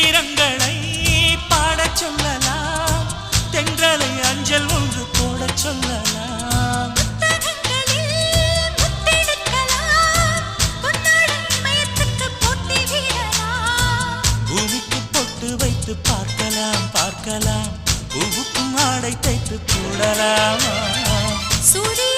வீரங்களை பாடச் சொல்லலாம், தென்றலை அஞ்சல் ஒன்று போடச் சொல்லலாம். பூமிக்கு பொட்டு வைத்து பார்க்கலாம் பார்க்கலாம், பூவுக்கும் ஆடை தைத்து போடலாமா? சூரிய